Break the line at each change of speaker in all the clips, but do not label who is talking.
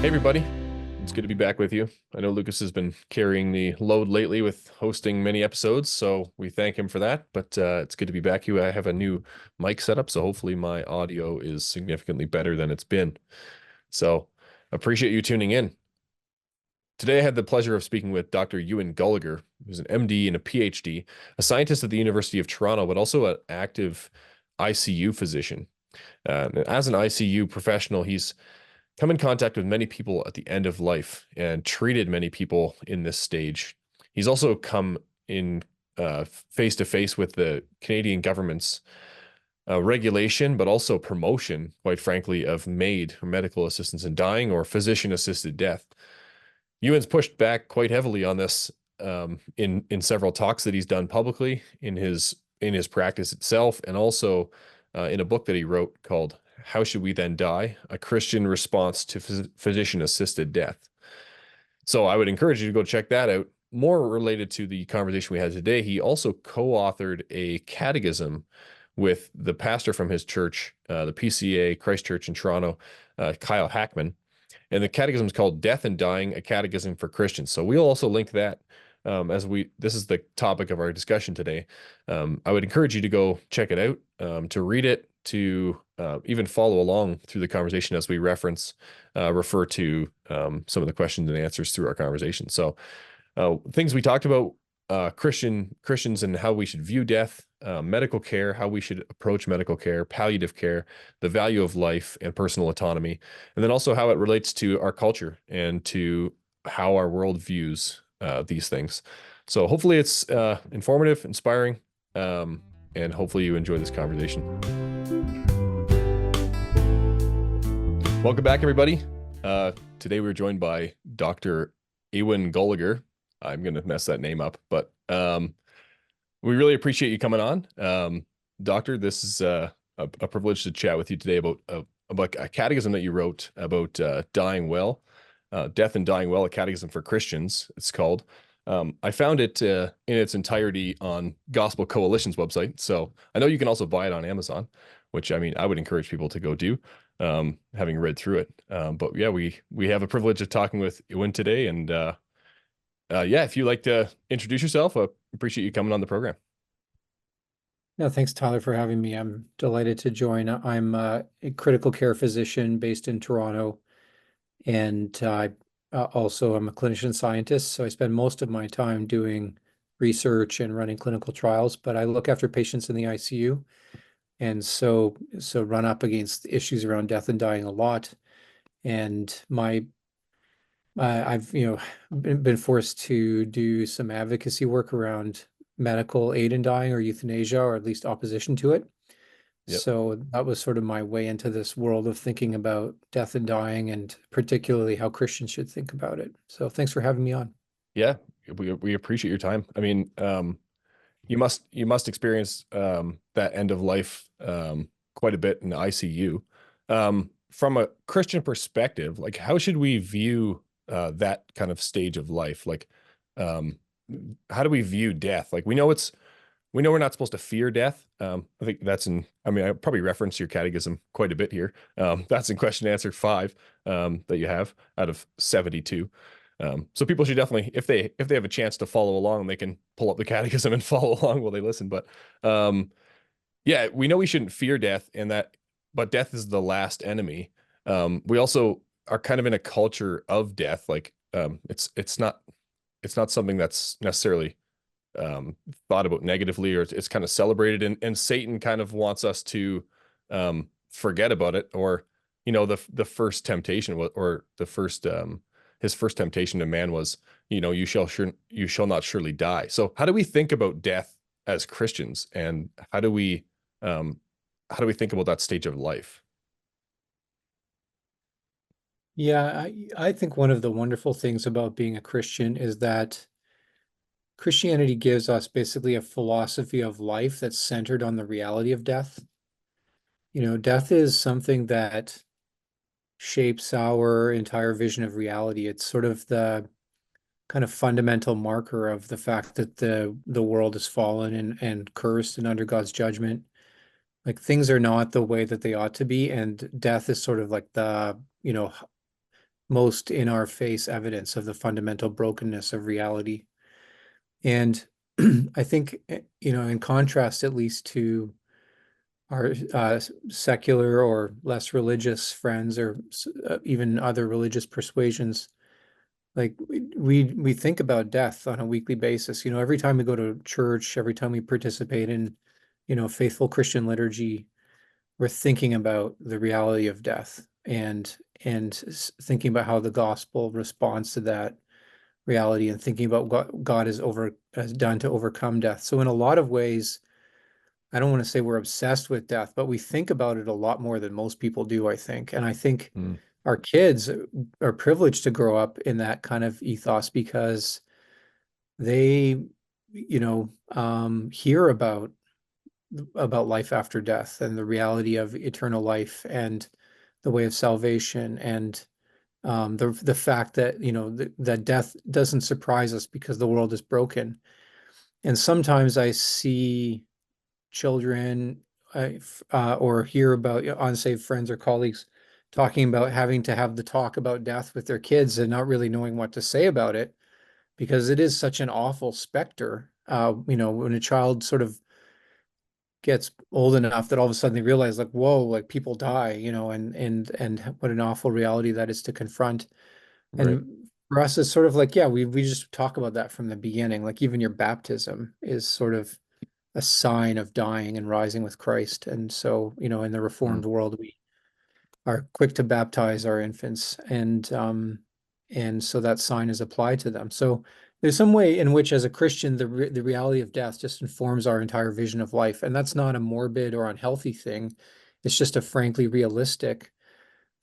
Hey everybody, it's good to be back with you. I know Lucas has been carrying the load lately with hosting many episodes, so we thank him for that. But it's good to be back here. I have a new mic setup, so hopefully my audio is significantly better than it's been. So appreciate you tuning in. Today I had the pleasure of speaking with Dr. Ewan Goligher, who's an MD and a PhD, a scientist at the University of Toronto, but also an active ICU physician. As an ICU professional, he's come in contact with many people at the end of life and treated many people in this stage. He's also come in face to face with the Canadian government's regulation, but also promotion, quite frankly, of MAID, or medical assistance in dying, or physician-assisted death. Ewan's pushed back quite heavily on this in several talks that he's done publicly in his practice itself, and also in a book that he wrote called "How Should We Then Die? A Christian Response to Physician-Assisted Death." So I would encourage you to go check that out. More related to the conversation we had today, he also co-authored a catechism with the pastor from his church, the PCA Christ Church in Toronto, Kyle Hackman. And the catechism is called Death and Dying, a Catechism for Christians. So we'll also link that this is the topic of our discussion today. I would encourage you to go check it out, to read it, to even follow along through the conversation as we refer to some of the questions and answers through our conversation. So things we talked about, Christians and how we should view death, medical care, how we should approach medical care, palliative care, the value of life and personal autonomy, and then also how it relates to our culture and to how our world views these things. So hopefully it's informative, inspiring, and hopefully you enjoy this conversation. Welcome back, everybody. Today we're joined by Dr. Ewan Goligher. I'm going to mess that name up, but we really appreciate you coming on. Doctor, this is a privilege to chat with you today about a catechism that you wrote about dying well, Death and Dying Well, a Catechism for Christians, it's called. I found it in its entirety on Gospel Coalition's website, so I know you can also buy it on Amazon, which I mean, I would encourage people to go do, having read through it. But yeah, we have a privilege of talking with Ewan today, and yeah, if you'd like to introduce yourself, I appreciate you coming on the program.
No, thanks, Tyler, for having me. I'm delighted to join. I'm a critical care physician based in Toronto, and also I'm a clinician scientist. So I spend most of my time doing research and running clinical trials, but I look after patients in the ICU, and so run up against issues around death and dying a lot. And I've been forced to do some advocacy work around medical aid in dying or euthanasia, or at least opposition to it.
Yep.
So that was sort of my way into this world of thinking about death and dying, and particularly how Christians should think about it. So thanks for having me on.
Yeah, we appreciate your time. I mean, you must experience that end of life quite a bit in the ICU. From a Christian perspective, like how should we view that kind of stage of life? Like, how do we view death? Like we know we're not supposed to fear death. I think I mean, I probably reference your catechism quite a bit here. That's in question and answer 5 that you have out of 72. So people should definitely, if they have a chance to follow along, they can pull up the catechism and follow along while they listen. But yeah, we know we shouldn't fear death, but death is the last enemy. We also are kind of in a culture of death. Like it's not something that's necessarily thought about negatively, or it's kind of celebrated, and Satan kind of wants us to forget about it, or the first temptation was, or the first his first temptation to man was, you shall not surely die. So how do we think about death as Christians, and how do we think about that stage of life?
Yeah, I think one of the wonderful things about being a Christian is that Christianity gives us basically a philosophy of life that's centered on the reality of death. Death is something that shapes our entire vision of reality. It's sort of the kind of fundamental marker of the fact that the world is fallen and cursed and under God's judgment. Like things are not the way that they ought to be, and death is sort of like the most in our face evidence of the fundamental brokenness of reality. And I think, in contrast, at least to our secular or less religious friends, or even other religious persuasions, like we think about death on a weekly basis. Every time we go to church, every time we participate in, faithful Christian liturgy, we're thinking about the reality of death, and thinking about how the gospel responds to that reality, and thinking about what God has done to overcome death. So in a lot of ways, I don't want to say we're obsessed with death, but we think about it a lot more than most people do, I think. And I think
Mm,
our kids are privileged to grow up in that kind of ethos, because they, hear about life after death, and the reality of eternal life, and the way of salvation, and the fact that that death doesn't surprise us because the world is broken. And sometimes I see children, or hear about unsaved friends or colleagues talking about having to have the talk about death with their kids, and not really knowing what to say about it, because it is such an awful specter. When a child sort of gets old enough that all of a sudden they realize, like, whoa, like people die, and what an awful reality that is to confront.
right.
And for us, it's sort of like, yeah, we just talk about that from the beginning. Like even your baptism is sort of a sign of dying and rising with Christ. And so, in the
Mm,
Reformed world, we are quick to baptize our infants, and so that sign is applied to them. So there's some way in which, as a Christian, the reality of death just informs our entire vision of life, and that's not a morbid or unhealthy thing. It's just a frankly realistic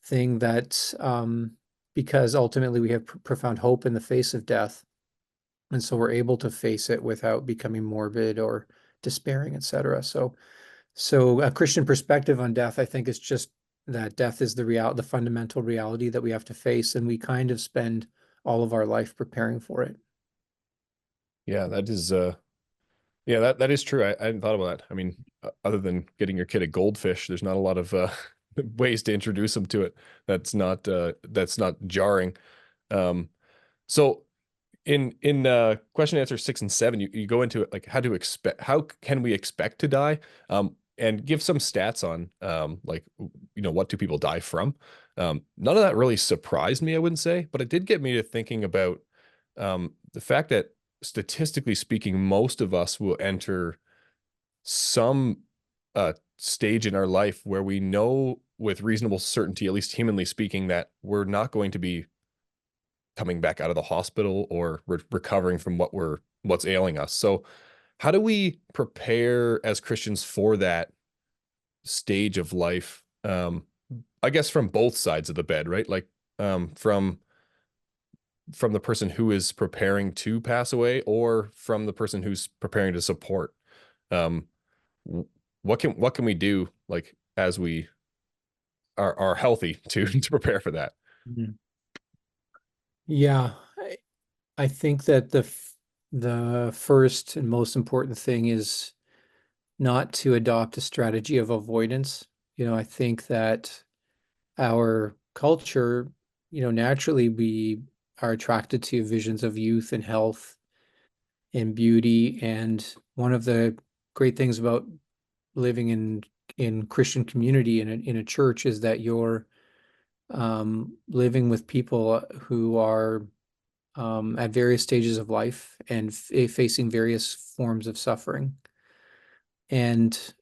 thing, that because ultimately we have profound hope in the face of death, and so we're able to face it without becoming morbid or despairing, etc. So a Christian perspective on death, I think, is just that death is the fundamental reality that we have to face, and we kind of spend all of our life preparing for it.
yeah, that is yeah, that is true. I hadn't thought about that. I mean, other than getting your kid a goldfish, there's not a lot of ways to introduce them to it that's not jarring. Um, so in question answer 6 and 7, you go into it like how can we expect to die? And give some stats on like what do people die from? None of that really surprised me, I wouldn't say, but it did get me to thinking about the fact that statistically speaking, most of us will enter some stage in our life where we know with reasonable certainty, at least humanly speaking, that we're not going to be coming back out of the hospital or recovering from what's ailing us. So, how do we prepare as Christians for that stage of life? I guess from both sides of the bed, right? Like from the person who is preparing to pass away, or from the person who's preparing to support. Um, what can we do, like, as we are healthy to prepare for that?
Mhm. Yeah, I think that the first and most important thing is not to adopt a strategy of avoidance. I think that our culture, naturally we are attracted to visions of youth and health and beauty. And one of the great things about living in Christian community in a church is that you're living with people who are at various stages of life, and facing various forms of suffering, and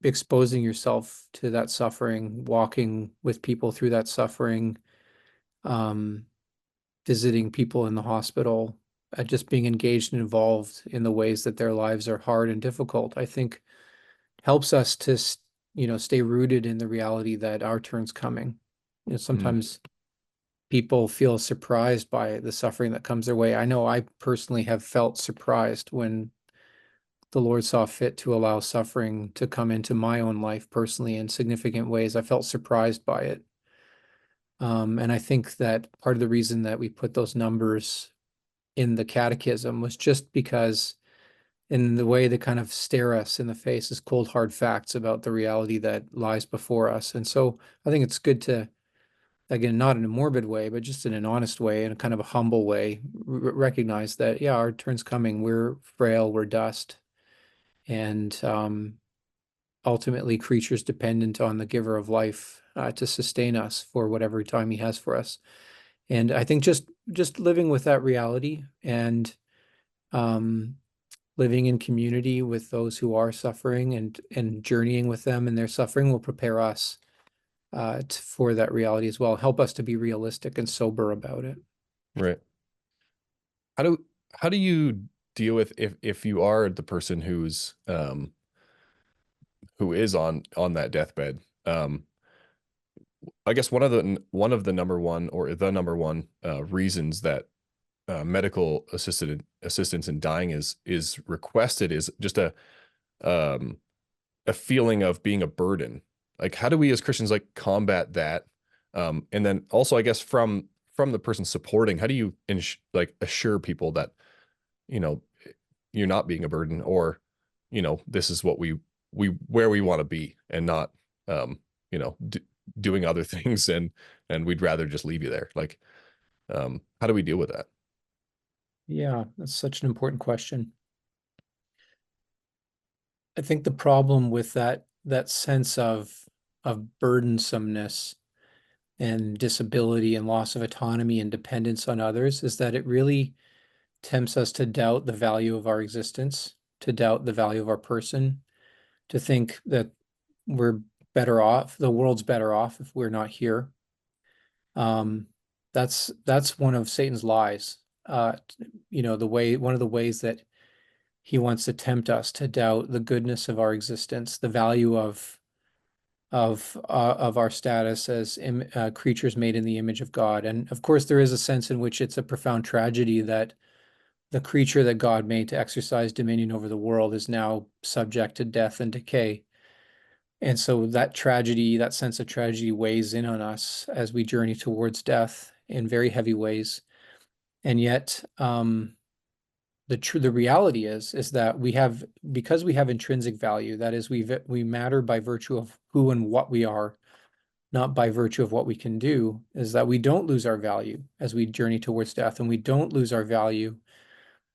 exposing yourself to that suffering, walking with people through that suffering, um, visiting people in the hospital, just being engaged and involved in the ways that their lives are hard and difficult, I think helps us to, stay rooted in the reality that our turn's coming.
Mm,
Sometimes people feel surprised by the suffering that comes their way. I know I personally have felt surprised when the Lord saw fit to allow suffering to come into my own life personally in significant ways. I felt surprised by it. And I think that part of the reason that we put those numbers in the catechism was just because, in the way they kind of stare us in the face as cold, hard facts about the reality that lies before us. And so I think it's good to again, not in a morbid way, but just in an honest way, in a kind of a humble way, recognize that, yeah, our turn's coming. We're frail, we're dust, and ultimately creatures dependent on the giver of life to sustain us for whatever time he has for us. And I think just living with that reality and um, living in community with those who are suffering and journeying with them in their suffering will prepare us for that reality as well. Help us to be realistic and sober about it.
Right. How do how do you deal with if you are the person who is on that deathbed? I guess one of the number one or the number one reasons that medical assistance in dying is requested is just um, a feeling of being a burden. Like, how do we as Christians like combat that? And then also, I guess from the person supporting, how do you like assure people that you know you're not being a burden, or this is what we where we want to be, and not um, doing other things, and we'd rather just leave you there. Like, how do we deal with that?
Yeah, that's such an important question. I think the problem with that sense of burdensomeness and disability and loss of autonomy and dependence on others is that it really tempts us to doubt the value of our existence, to doubt the value of our person, to think that we're better off, the world's better off if we're not here. Um, that's one of Satan's lies. One of the ways that he wants to tempt us to doubt the goodness of our existence, the value of our status as creatures made in the image of God. And of course, there is a sense in which it's a profound tragedy that the creature that God made to exercise dominion over the world is now subject to death and decay. And so that tragedy, that sense of tragedy weighs in on us as we journey towards death in very heavy ways. And yet, the reality is that because we have intrinsic value, that is, we matter by virtue of who and what we are, not by virtue of what we can do, is that we don't lose our value as we journey towards death, and we don't lose our value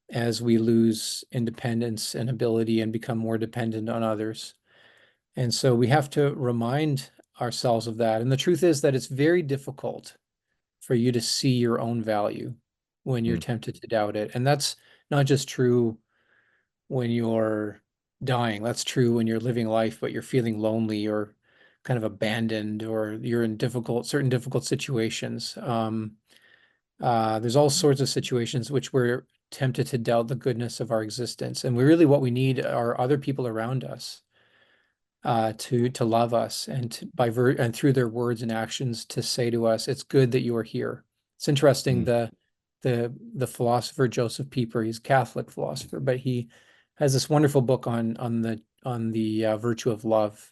as we lose independence and ability and become more dependent on others. And so we have to remind ourselves of that. And the truth is that it's very difficult for you to see your own value when you're
Mm,
tempted to doubt it. And that's not just true when you're dying. That's true when you're living life, but you're feeling lonely or kind of abandoned, or you're in certain difficult situations. There's all sorts of situations which we're tempted to doubt the goodness of our existence. And what we need are other people around us to love us and and through their words and actions to say to us, "It's good that you are here." It's interesting.
mm,
The philosopher Joseph Pieper, he's a Catholic philosopher, but he has this wonderful book on the virtue of love,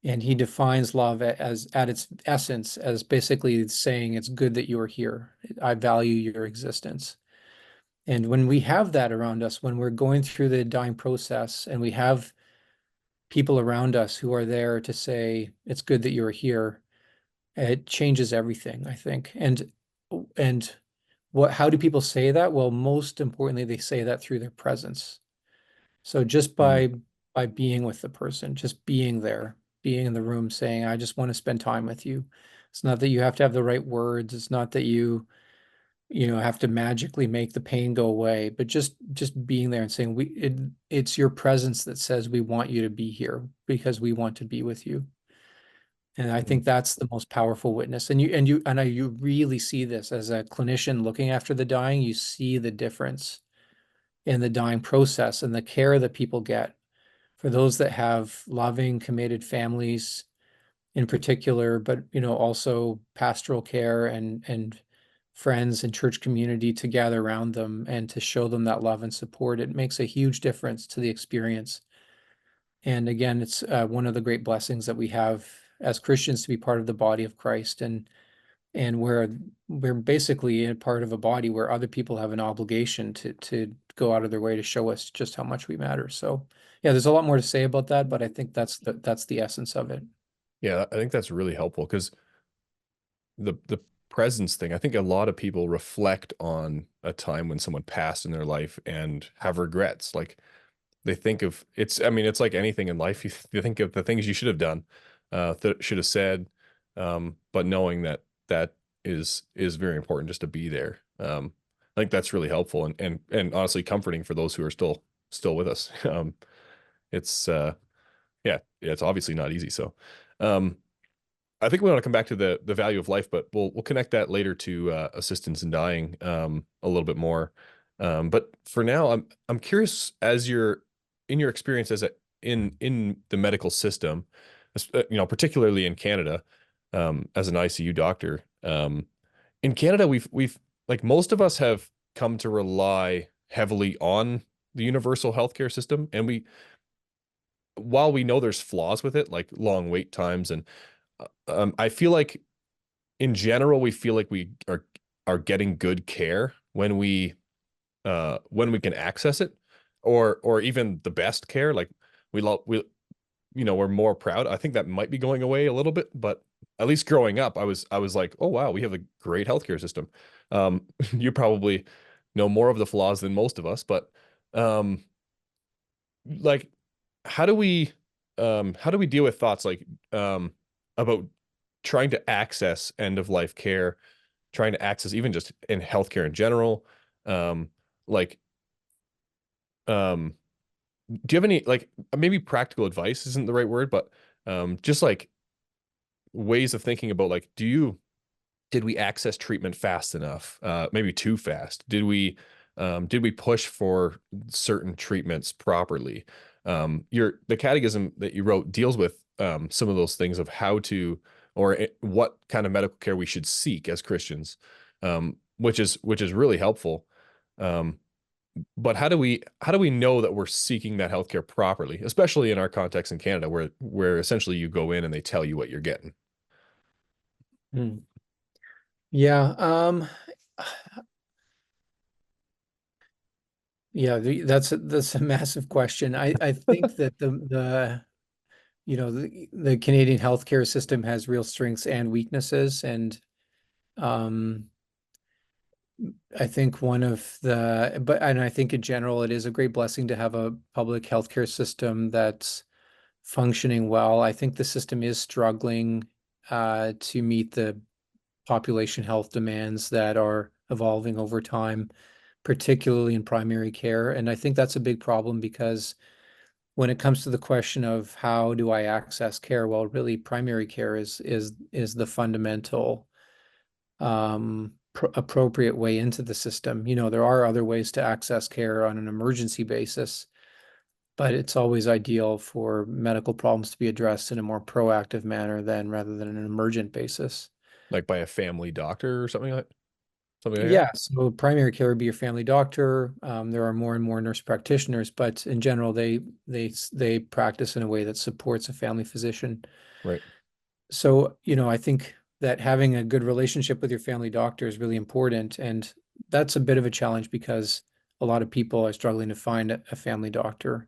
and he defines love as at its essence as basically saying, "It's good that you are here. I value your existence." And when we have that around us, when we're going through the dying process, and we have people around us who are there to say, "It's good that you're here," it changes everything, I think. And how do people say that? Well, most importantly, they say that through their presence. So just
mm,
by being with the person, just being there, being in the room, saying, "I just want to spend time with you." It's not that you have to have the right words. It's not that you have to magically make the pain go away, but just being there and saying, it's your presence that says we want you to be here because we want to be with you. And I
mm,
think that's the most powerful witness. And you really see this as a clinician looking after the dying. You see the difference in the dying process and the care that people get for those that have loving, committed families in particular, but also pastoral care and friends and church community to gather around them and to show them that love and support. It makes a huge difference to the experience. And again, it's one of the great blessings that we have as Christians to be part of the body of Christ, and we're basically a part of a body where other people have an obligation to go out of their way to show us just how much we matter. So yeah, there's a lot more to say about that, but I think that's the essence of it.
yeah, I think that's really helpful because the presence thing. I think a lot of people reflect on a time when someone passed in their life and have regrets. Like they think of it's, I mean, it's like anything in life. You think of the things you should have done, should have said, but knowing that that is very important just to be there. I think that's really helpful and honestly comforting for those who are still with us. It's yeah, it's obviously not easy. So, um, I think we want to come back to the value of life, but we'll connect that later to assistance in dying a little bit more. But for now, I'm curious as you're in your experience as a in the medical system, particularly in Canada, as an ICU doctor. In Canada, we've like most of us have come to rely heavily on the universal healthcare system, and we while we know there's flaws with it, like long wait times and I feel like in general, we feel like we are getting good care when we can access it, or even the best care. Like we're more proud. I think that might be going away a little bit, but at least growing up, I was like, oh wow, we have a great healthcare system. You probably know more of the flaws than most of us, but um, like how do we how do we deal with thoughts like about trying to access end of life care, trying to access even just in healthcare in general. Um, like, um, do you have any like maybe practical advice isn't the right word, but just like ways of thinking about like, did we access treatment fast enough? Maybe too fast? Did we push for certain treatments properly? The catechism that you wrote deals with some of those things of how to what kind of medical care we should seek as Christians, which is really helpful. Um, but how do we know that we're seeking that healthcare properly, especially in our context in Canada, where essentially you go in and they tell you what you're getting?
Hmm. Yeah, yeah, that's a massive question. I think that the Canadian healthcare system has real strengths and weaknesses, and um, I think and I think in general, it is a great blessing to have a public healthcare system that's functioning well. I think the system is struggling to meet the population health demands that are evolving over time, particularly in primary care. And I think that's a big problem because when it comes to the question of how do I access care, well, really primary care is the fundamental appropriate way into the system. There are other ways to access care on an emergency basis, but it's always ideal for medical problems to be addressed in a more proactive manner than rather than an emergent basis.
Like by a family doctor or something like that?
Yeah, so primary care would be your family doctor. There are more and more nurse practitioners, but in general, they practice in a way that supports a family physician.
Right.
So, I think that having a good relationship with your family doctor is really important, and that's a bit of a challenge because a lot of people are struggling to find a family doctor.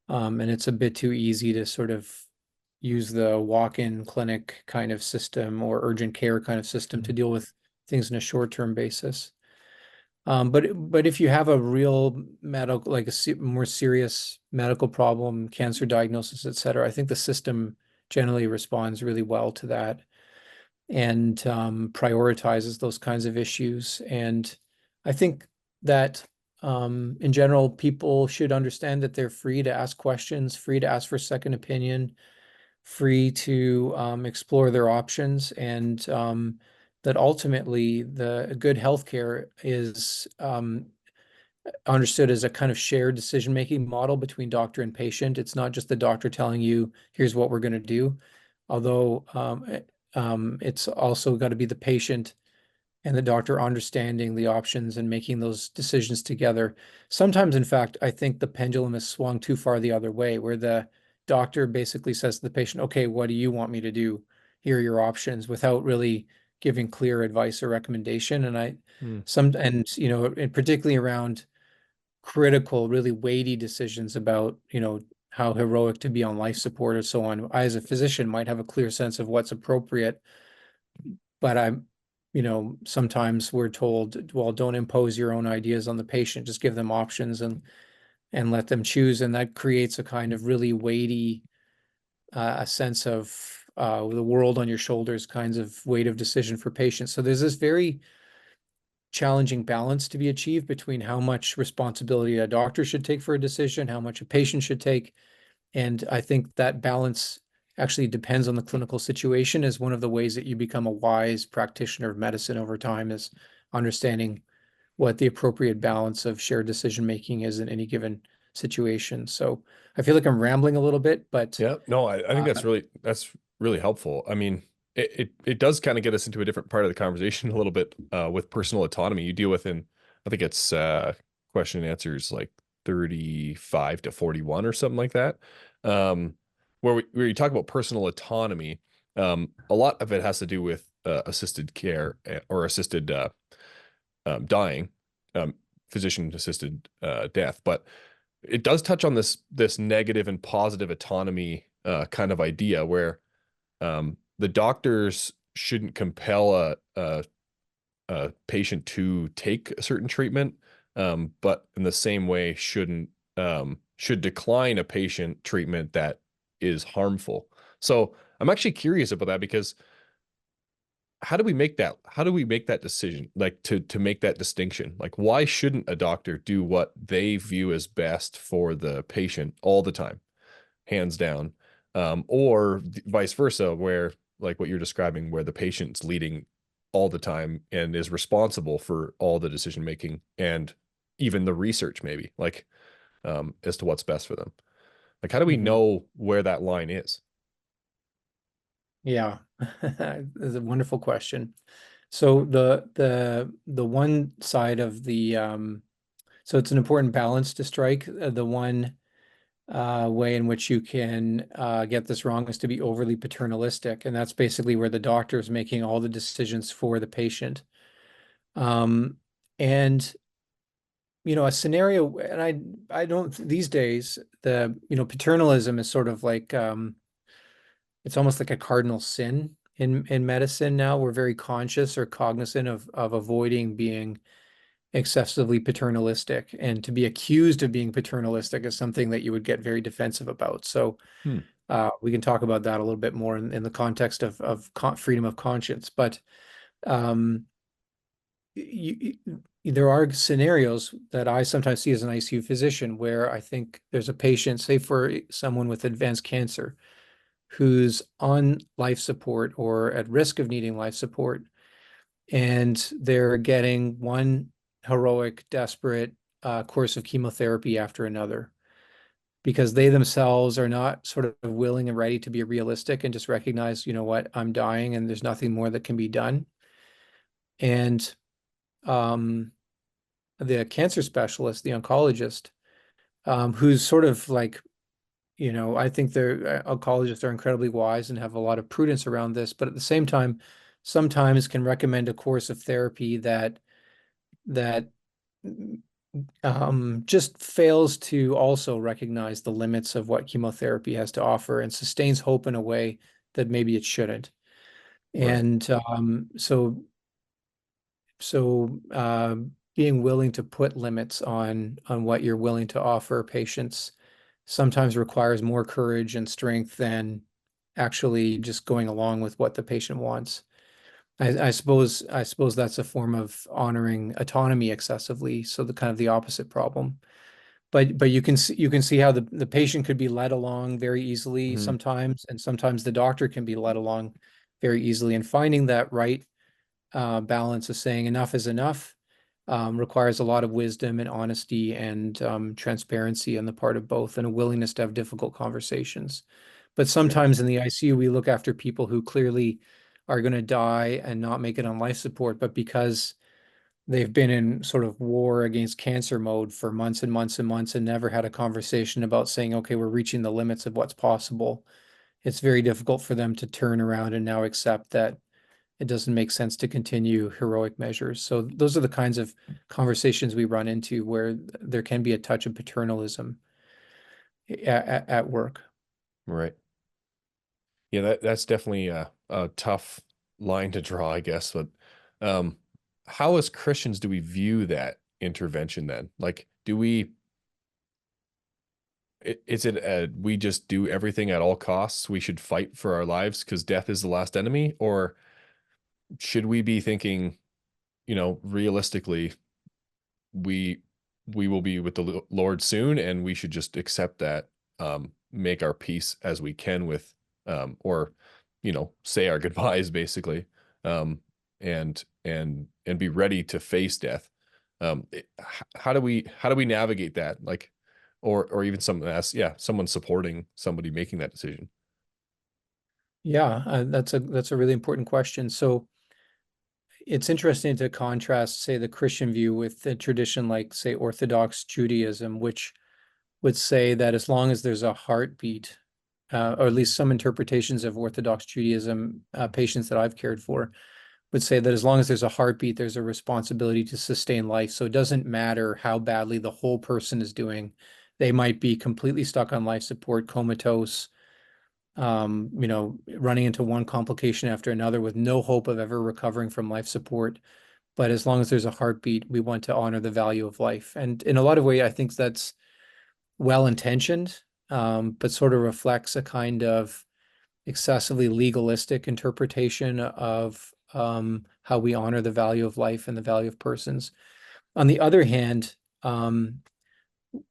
And it's a bit too easy to sort of use the walk-in clinic kind of system or urgent care kind of system to
Mhm.
deal with things in a short-term basis. But if you have a real medical, like more serious medical problem, cancer diagnosis, et cetera, I think the system generally responds really well to that and prioritizes those kinds of issues. And I think that in general, people should understand that they're free to ask questions, free to ask for second opinion, free to explore their options, and that ultimately the good healthcare is understood as a kind of shared decision-making model between doctor and patient. It's not just the doctor telling you, here's what we're going to do, although it's also got to be the patient and the doctor understanding the options and making those decisions together. Sometimes, in fact, I think the pendulum has swung too far the other way, where the doctor basically says to the patient, okay, what do you want me to do? Here are your options, without really giving clear advice or recommendation.
Hmm.
And particularly around critical, really weighty decisions about, how heroic to be on life support or so on. I, as a physician, might have a clear sense of what's appropriate, but sometimes we're told, well, don't impose your own ideas on the patient, just give them options and let them choose. And that creates a kind of really weighty, a sense of the world on your shoulders kinds of weight of decision for patients. So there's this very challenging balance to be achieved between how much responsibility a doctor should take for a decision, how much a patient should take. And I think that balance actually depends on the clinical situation. Is one of the ways that you become a wise practitioner of medicine over time, is understanding what the appropriate balance of shared decision making is in any given situation. So I feel like I'm rambling a little bit, but
Yeah, no, I think
uh,
that's really helpful. I mean, it does kind of get us into a different part of the conversation a little bit with personal autonomy. You deal with in, I think it's question and answers like 35 to 41 or something like that. Um, where you talk about personal autonomy, a lot of it has to do with assisted care or assisted dying, um, physician assisted death, but it does touch on this negative and positive autonomy kind of idea where the doctors shouldn't compel a patient to take a certain treatment, but in the same way should decline a patient treatment that is harmful. So I'm actually curious about that because how do we make that decision, like to make that distinction? Like, why shouldn't a doctor do what they view as best for the patient all the time, hands down, or vice versa, where like what you're describing, where the patient's leading all the time and is responsible for all the decision making and even the research, maybe like as to what's best for them. Like, how do we
mhm.
know where that line is?
Yeah, that's a wonderful question. So the one side of the so it's an important balance to strike. The one way in which you can get this wrong is to be overly paternalistic, and that's basically where the doctor is making all the decisions for the patient. Um, and a scenario, and I don't these days the paternalism is sort of like it's almost like a cardinal sin in medicine now. We're very conscious or cognizant of avoiding being excessively paternalistic, and to be accused of being paternalistic is something that you would get very defensive about. So
Hmm.
we can talk about that a little bit more in the context of freedom of conscience. But um, there are scenarios that I sometimes see as an ICU physician where I think there's a patient, say for someone with advanced cancer, who's on life support or at risk of needing life support, and they're getting one heroic, desperate course of chemotherapy after another because they themselves are not sort of willing and ready to be realistic and just recognize, you know what, I'm dying and there's nothing more that can be done. And um, the cancer specialist, the oncologist, who's sort of like, I think the oncologists are incredibly wise and have a lot of prudence around this, but at the same time, sometimes can recommend a course of therapy that just fails to also recognize the limits of what chemotherapy has to offer and sustains hope in a way that maybe it shouldn't.
Right.
And so being willing to put limits on what you're willing to offer patients sometimes requires more courage and strength than actually just going along with what the patient wants. I suppose that's a form of honoring autonomy excessively, so the kind of the opposite problem. But you can see how the patient could be led along very easily
Mhm.
sometimes, and sometimes the doctor can be led along very easily. And finding that right balance of saying enough is enough requires a lot of wisdom and honesty and transparency on the part of both, and a willingness to have difficult conversations. But
Yeah.
sometimes in the ICU, we look after people who clearly are going to die and not make it on life support, but because they've been in sort of war against cancer mode for months and months and months and never had a conversation about saying, okay, we're reaching the limits of what's possible. It's very difficult for them to turn around and now accept that it doesn't make sense to continue heroic measures. So those are the kinds of conversations we run into where there can be a touch of paternalism at work.
Right. Yeah, that's definitely a tough line to draw, I guess. But um, how as Christians do we view that intervention then? Like, do we is it we just do everything at all costs? We should fight for our lives because death is the last enemy, or should we be thinking, realistically, we we will be with the Lord soon, and we should just accept that, make our peace as we can with, or say our goodbyes basically, and be ready to face death. How do we navigate that? Like, or even someone else, yeah, someone supporting somebody making that decision.
Yeah, that's a really important question. So it's interesting to contrast, say, the Christian view with the tradition like, say, Orthodox Judaism, which would say that as long as there's a heartbeat, or at least some interpretations of Orthodox Judaism, patients that I've cared for would say that as long as there's a heartbeat, there's a responsibility to sustain life. So it doesn't matter how badly the whole person is doing. They might be completely stuck on life support, comatose, running into one complication after another with no hope of ever recovering from life support. But as long as there's a heartbeat, we want to honor the value of life. And in a lot of ways, I think that's well-intentioned, but sort of reflects a kind of excessively legalistic interpretation of how we honor the value of life and the value of persons. On the other hand,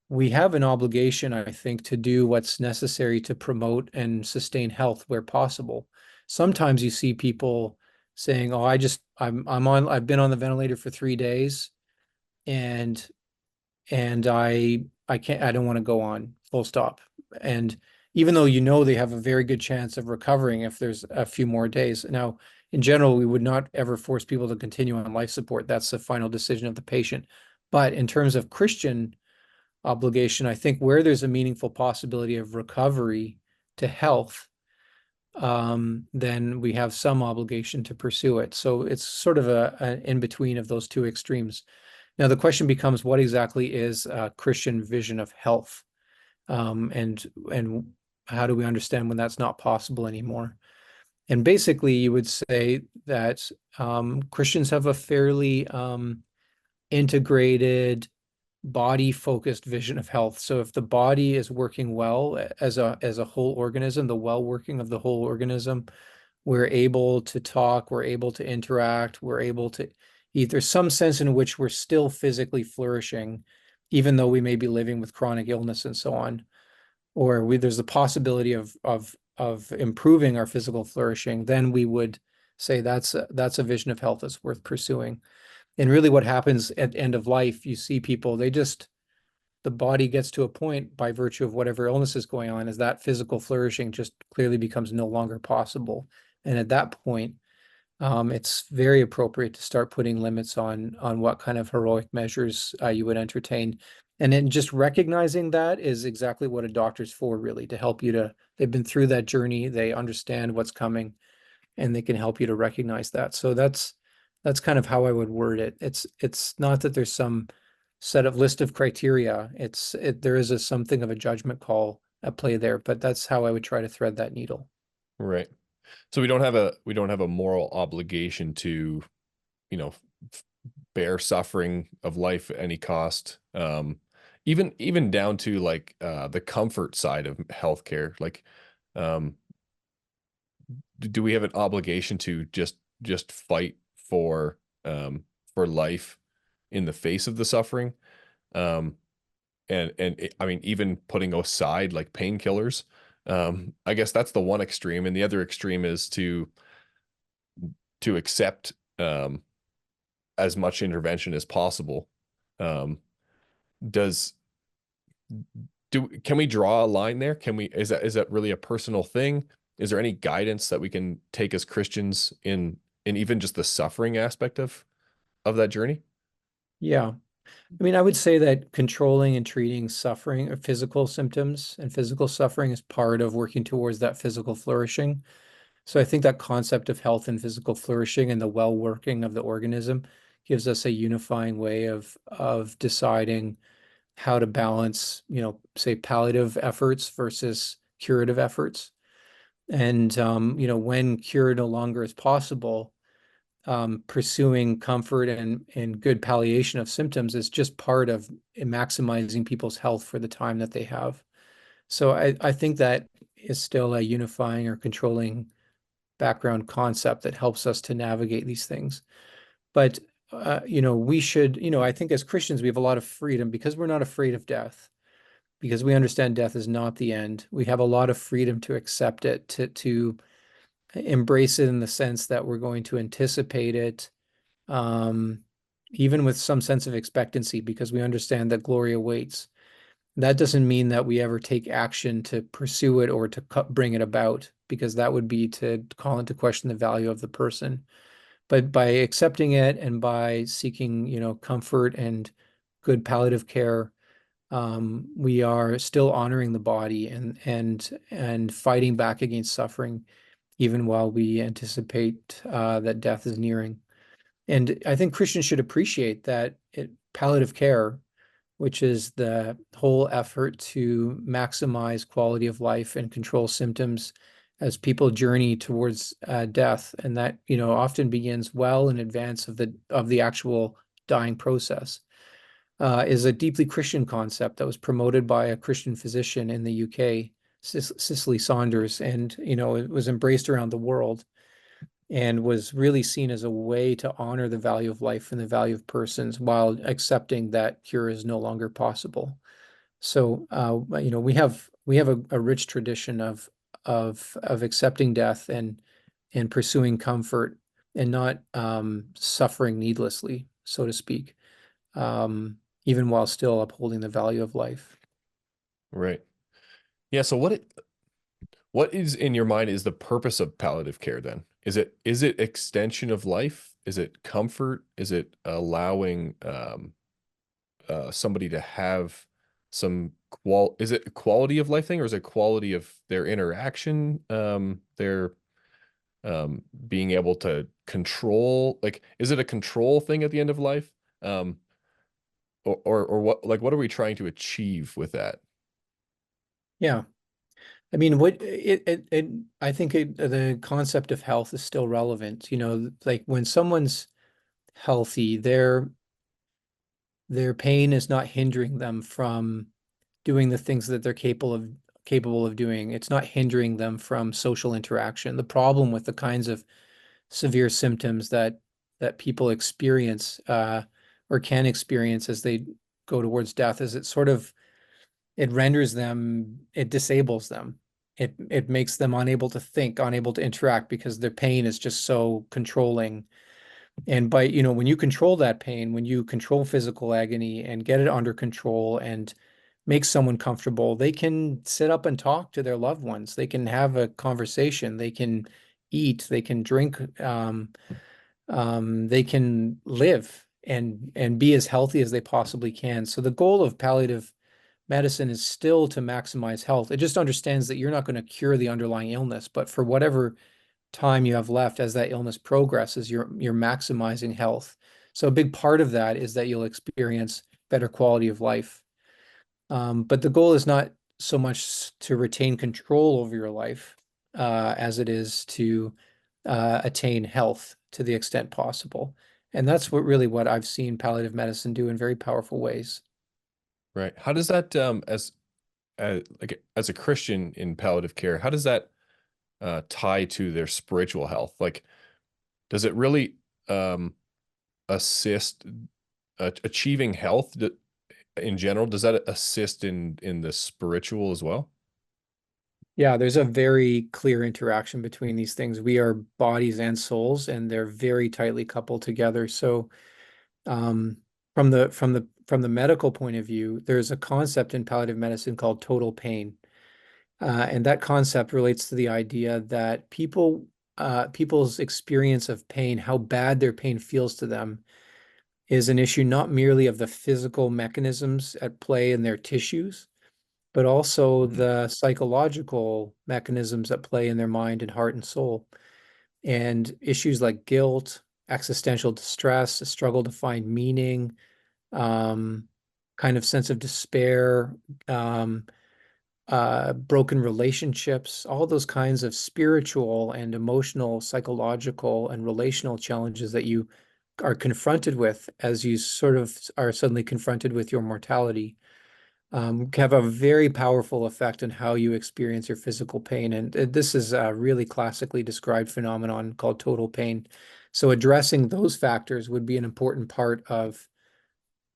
we have an obligation, I think, to do what's necessary to promote and sustain health where possible. Sometimes you see people saying, "Oh, I've been on the ventilator for 3 days, and I don't want to go on, full stop." And even though they have a very good chance of recovering if there's a few more days. Now, in general, we would not ever force people to continue on life support. That's the final decision of the patient. But in terms of Christian obligation, I think where there's a meaningful possibility of recovery to health, then we have some obligation to pursue it. So it's sort of an in between of those two extremes. Now, the question becomes, what exactly is a Christian vision of health? And how do we understand when that's not possible anymore? And basically, you would say that Christians have a fairly integrated, body-focused vision of health. So if the body is working well as a whole organism, the well-working of the whole organism, we're able to talk, we're able to interact, we're able to eat. There's some sense in which we're still physically flourishing, even though we may be living with chronic illness and so on. Or there's the possibility of improving our physical flourishing. Then we would say that's a vision of health that's worth pursuing. And really what happens at end of life, you see people, the body gets to a point by virtue of whatever illness is going on, is that physical flourishing just clearly becomes no longer possible. And at that point, it's very appropriate to start putting limits on what kind of heroic measures you would entertain. And then just recognizing that is exactly what a doctor's for, really, to help you they've been through that journey, they understand what's coming, and they can help you to recognize that. So that's kind of how I would word it. It's not that there's some set of list of criteria. There is something of a judgment call at play there, but that's how I would try to thread that needle.
Right. So we don't have a moral obligation to, you know, bear suffering of life at any cost. Even down to like the comfort side of healthcare. Like, um, do we have an obligation to just fight for life in the face of the suffering? Um, I mean, even putting aside like painkillers, I guess that's the one extreme, and the other extreme is to accept as much intervention as possible. Um, does can we draw a line there? Is that really a personal thing? Is there any guidance that we can take as Christians in even just the suffering aspect of that journey?
Yeah. I mean, I would say that controlling and treating suffering or physical symptoms and physical suffering is part of working towards that physical flourishing. So I think that concept of health and physical flourishing and the well-working of the organism gives us a unifying way of deciding how to balance, say, palliative efforts versus curative efforts. And when cure no longer is possible, pursuing comfort and good palliation of symptoms is just part of maximizing people's health for the time that they have. So I think that is still a unifying or controlling background concept that helps us to navigate these things. But we should, I think as Christians, we have a lot of freedom because we're not afraid of death, because we understand death is not the end. We have a lot of freedom to accept it, to embrace it in the sense that we're going to anticipate it, um, even with some sense of expectancy, because we understand that glory awaits. That doesn't mean that we ever take action to pursue it or to bring it about, because that would be to call into question the value of the person. But by accepting it and by seeking, comfort and good palliative care, we are still honoring the body and fighting back against suffering, even while we anticipate that death is nearing. And I think Christians should appreciate that palliative care, which is the whole effort to maximize quality of life and control symptoms as people journey towards death, and that often begins well in advance of the actual dying process, is a deeply Christian concept that was promoted by a Christian physician in the UK, Cicely Saunders, and it was embraced around the world and was really seen as a way to honor the value of life and the value of persons while accepting that cure is no longer possible. So, we have a rich tradition of accepting death and pursuing comfort and not suffering needlessly, so to speak, even while still upholding the value of life.
Right. Yeah. So what is in your mind is the purpose of palliative care then? Is it extension of life? Is it comfort? Is it allowing somebody to have is it a quality of life thing, or is it quality of their interaction? Their being able to control, like, is it a control thing at the end of life? Um, or what are we trying to achieve with that?
Yeah. I mean, I think the concept of health is still relevant. Like when someone's healthy, their pain is not hindering them from doing the things that they're capable of doing. It's not hindering them from social interaction. The problem with the kinds of severe symptoms that people experience or can experience as they go towards death is it disables them. It makes them unable to think, unable to interact because their pain is just so controlling. And when you control that pain, when you control physical agony and get it under control and make someone comfortable, they can sit up and talk to their loved ones. They can have a conversation. They can eat. They can drink. They can live and be as healthy as they possibly can. So the goal of palliative medicine is still to maximize health. It just understands that you're not going to cure the underlying illness, but for whatever time you have left as that illness progresses, you're maximizing health. So a big part of that is that you'll experience better quality of life. But the goal is not so much to retain control over your life as it is to attain health to the extent possible. And that's what I've seen palliative medicine do in very powerful ways.
Right. How does that as a Christian in palliative care, how does that tie to their spiritual health? Like, does it really assist achieving health in general? Does that assist in the spiritual as well?
Yeah, there's a very clear interaction between these things. We are bodies and souls, and they're very tightly coupled together. So, um, from the medical point of view, there's a concept in palliative medicine called total pain, and that concept relates to the idea that people's experience of pain, how bad their pain feels to them, is an issue not merely of the physical mechanisms at play in their tissues, but also
Mhm.
the psychological mechanisms at play in their mind and heart and soul. And issues like guilt, existential distress, a struggle to find meaning, um, kind of sense of despair, um, broken relationships, all those kinds of spiritual and emotional, psychological, and relational challenges that you are confronted with as you sort of are suddenly confronted with your mortality, can have a very powerful effect on how you experience your physical pain. And this is a really classically described phenomenon called total pain. So addressing those factors would be an important part of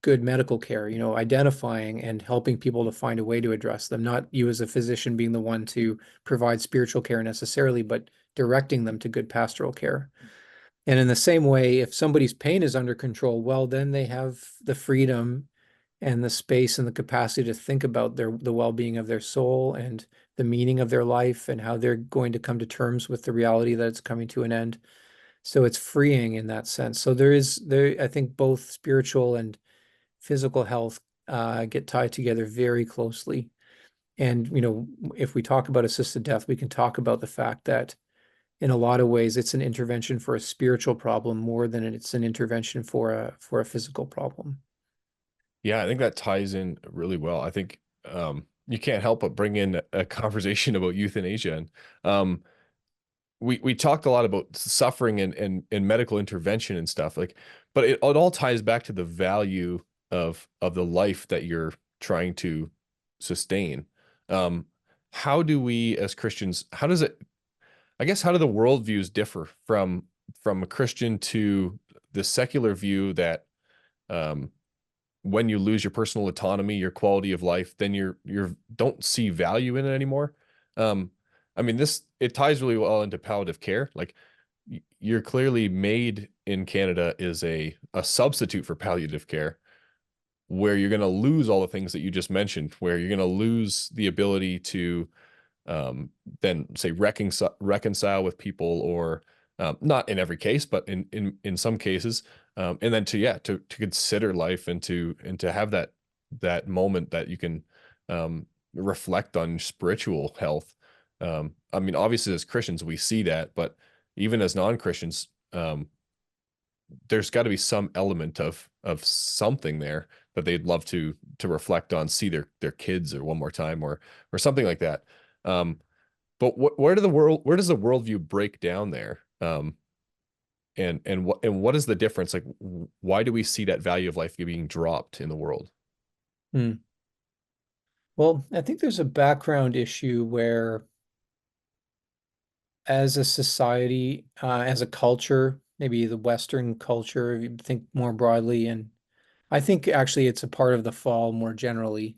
good medical care, identifying and helping people to find a way to address them, not you as a physician being the one to provide spiritual care necessarily, but directing them to good pastoral care. And in the same way, if somebody's pain is under control, well, then they have the freedom and the space and the capacity to think about the well-being of their soul and the meaning of their life and how they're going to come to terms with the reality that it's coming to an end. So it's freeing in that sense. So I think both spiritual and physical health get tied together very closely. And, if we talk about assisted death, we can talk about the fact that in a lot of ways, it's an intervention for a spiritual problem more than it's an intervention for a physical problem.
Yeah, I think that ties in really well. I think you can't help but bring in a conversation about euthanasia. And we talked a lot about suffering and medical intervention and stuff like, but it all ties back to the value of the life that you're trying to sustain. Um, how do we as Christians, how does it, I guess, how do the worldviews differ from a Christian to the secular view that um, when you lose your personal autonomy, your quality of life, then you're don't see value in it anymore. Um, I mean, this it ties really well into palliative care. Like you're clearly MAID in Canada is a substitute for palliative care, where you're going to lose all the things that you just mentioned, where you're going to lose the ability to then say reconcile with people, or not in every case, but in some cases, and then to consider life and to have that moment that you can reflect on spiritual health. I mean, obviously as Christians we see that, but even as non-Christians, there's got to be some element of something there that they'd love to reflect on, see their kids or one more time, or something like that. But where does the worldview break down there? And what is the difference? Like, why do we see that value of life being dropped in the world?
Hmm. Well, I think there's a background issue where, as a society, as a culture, maybe the Western culture, if you think more broadly, and I think actually it's a part of the fall more generally.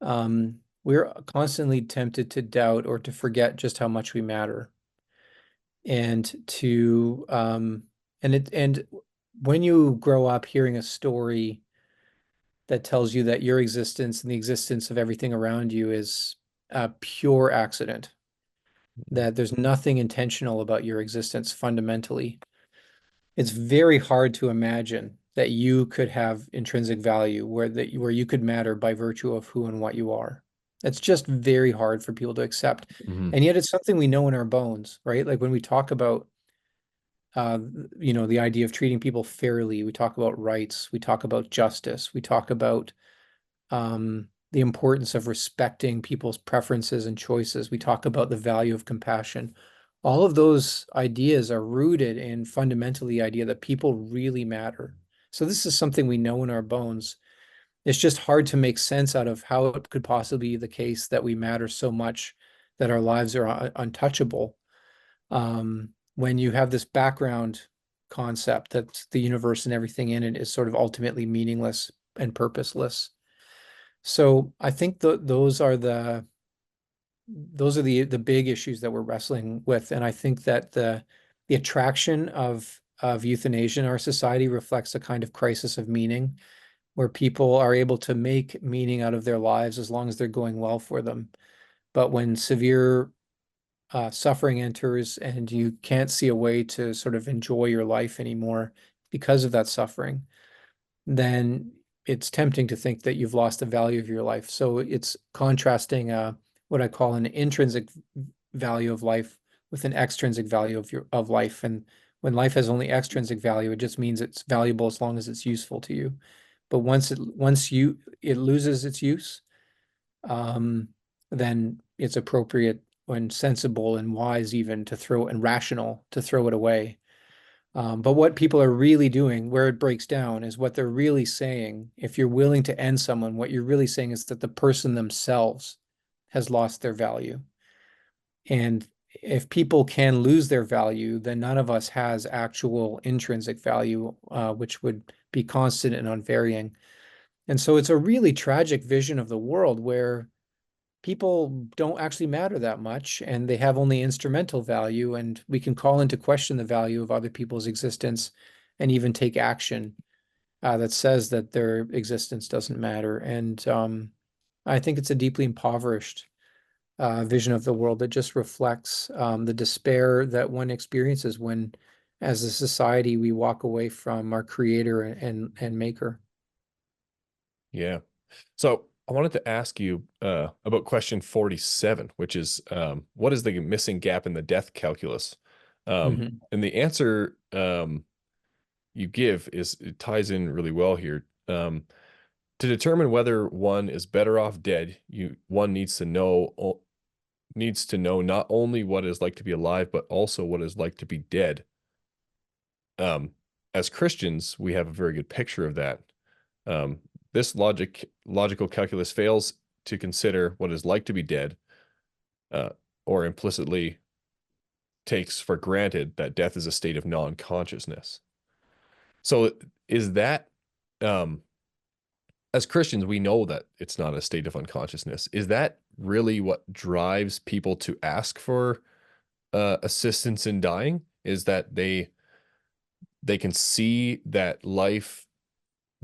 We're constantly tempted to doubt or to forget just how much we matter. And to and when you grow up hearing a story that tells you that your existence and the existence of everything around you is a pure accident, that there's nothing intentional about your existence fundamentally, it's very hard to imagine that you could have intrinsic value where you could matter by virtue of who and what you are. It's just very hard for people to accept.
Mhm.
And yet it's something we know in our bones, right? Like when we talk about uh, the idea of treating people fairly, we talk about rights, we talk about justice, we talk about the importance of respecting people's preferences and choices. We talk about the value of compassion. All of those ideas are rooted in fundamentally the idea that people really matter. So this is something we know in our bones. It's just hard to make sense out of how it could possibly be the case that we matter so much that our lives are untouchable. When you have this background concept that the universe and everything in it is sort of ultimately meaningless and purposeless. So I think those are the big issues that we're wrestling with, and I think that the attraction of euthanasia in our society reflects a kind of crisis of meaning, where people are able to make meaning out of their lives as long as they're going well for them. But when severe suffering enters and you can't see a way to sort of enjoy your life anymore because of that suffering, then it's tempting to think that you've lost the value of your life. So it's contrasting what I call an intrinsic value of life with an extrinsic value of life. And when life has only extrinsic value, it just means it's valuable as long as it's useful to you. But once it loses its use, um, then it's appropriate and sensible and wise even to throw and rational to throw it away. But what people are really doing, where it breaks down, is what they're really saying. If you're willing to end someone, what you're really saying is that the person themselves has lost their value. And if people can lose their value, then none of us has actual intrinsic value, which would be constant and unvarying. And so it's a really tragic vision of the world where people don't actually matter that much and they have only instrumental value, and we can call into question the value of other people's existence and even take action that says that their existence doesn't matter. And I think it's a deeply impoverished vision of the world that just reflects the despair that one experiences when, as a society, we walk away from our creator and maker.
Yeah. So I wanted to ask you about question 47, which is what is the missing gap in the death calculus?
Mhm.
And the answer you give is it ties in really well here. To determine whether one is better off dead, one needs to know not only what it's like to be alive, but also what it's like to be dead. Um, as Christians, we have a very good picture of that. Um, this logical calculus fails to consider what it's like to be dead, uh, or implicitly takes for granted that death is a state of non-consciousness. So is that as Christians, we know that it's not a state of unconsciousness. Is that really what drives people to ask for assistance in dying? Is that they can see that life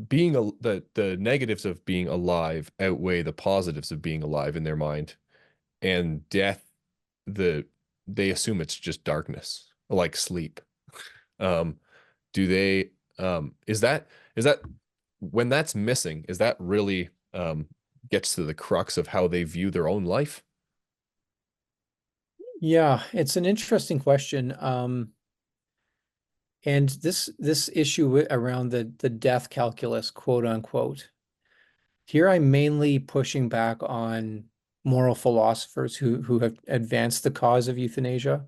being the negatives of being alive outweigh the positives of being alive in their mind, and death the they assume it's just darkness, like sleep. Um, do they is that when that's missing, is that really gets to the crux of how they view their own life?
Yeah, it's an interesting question. And this issue around the death calculus, quote unquote, here I'm mainly pushing back on moral philosophers who have advanced the cause of euthanasia.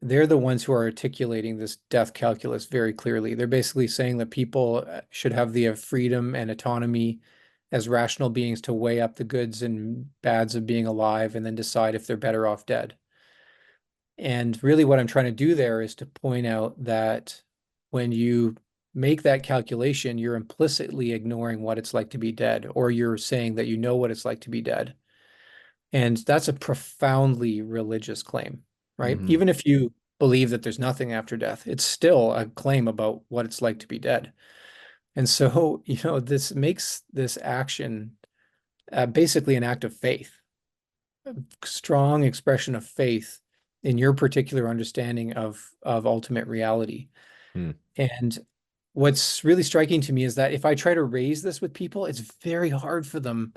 They're the ones who are articulating this death calculus very clearly. They're basically saying that people should have the freedom and autonomy as rational beings to weigh up the goods and bads of being alive and then decide if they're better off dead. And really, what I'm trying to do there is to point out that when you make that calculation, you're implicitly ignoring what it's like to be dead, or you're saying that you know what it's like to be dead. And that's a profoundly religious claim, right?
Hmm.
Even if you believe that there's nothing after death, it's still a claim about what it's like to be dead. And so, this makes this action basically an act of faith, strong expression of faith in your particular understanding of ultimate reality.
Hmm.
And what's really striking to me is that if I try to raise this with people, it's very hard for them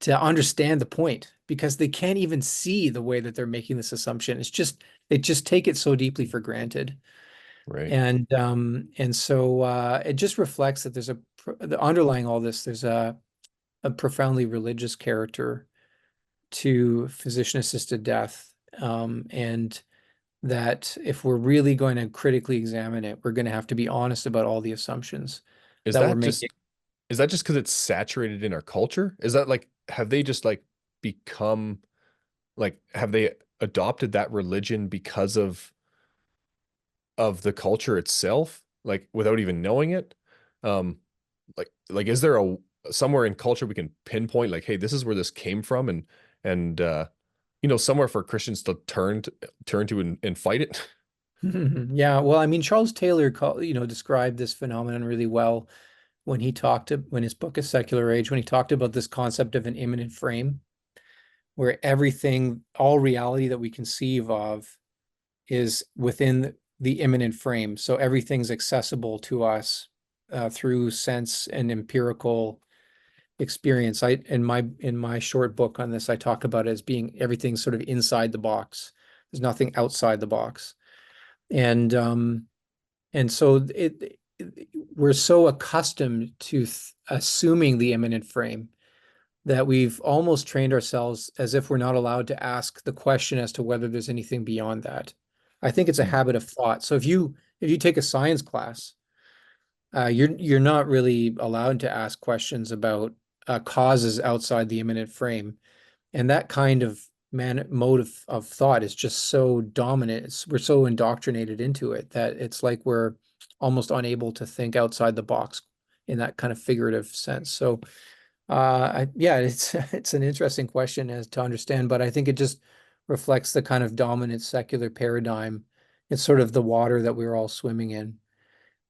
to understand the point because they can't even see the way that they're making this assumption. It's just they just take it so deeply for granted.
Right.
And so it just reflects that the underlying all this, there's a profoundly religious character to physician-assisted death. And that if we're really going to critically examine it, we're going to have to be honest about all the assumptions
Is
that we're
that
making.
just is that just because it's saturated in our culture? Is that like have they just like become like have they adopted that religion because of the culture itself, like without even knowing it? Um, like is there a somewhere in culture we can pinpoint like, hey, this is where this came from, and somewhere for Christians to turn to and fight it?
Yeah, well, I mean, Charles Taylor described this phenomenon really well when his book is Secular Age, when he talked about this concept of an immanent frame, where everything, all reality that we conceive of is within the immanent frame. So everything's accessible to us through sense and empirical experience. In my short book on this, I talk about it as being everything sort of inside the box. There's nothing outside the box. And so we're so accustomed to assuming the immanent frame that we've almost trained ourselves as if we're not allowed to ask the question as to whether there's anything beyond that. I think it's a
Mm.
habit of thought. So if you take a science class, you're not really allowed to ask questions about causes outside the immanent frame. And that kind of mode of thought is just so dominant. We're so indoctrinated into it that it's like we're almost unable to think outside the box in that kind of figurative sense. So yeah, it's it's an interesting question as to understand, but I think it just reflects the kind of dominant secular paradigm. It's sort of the water that we're all swimming in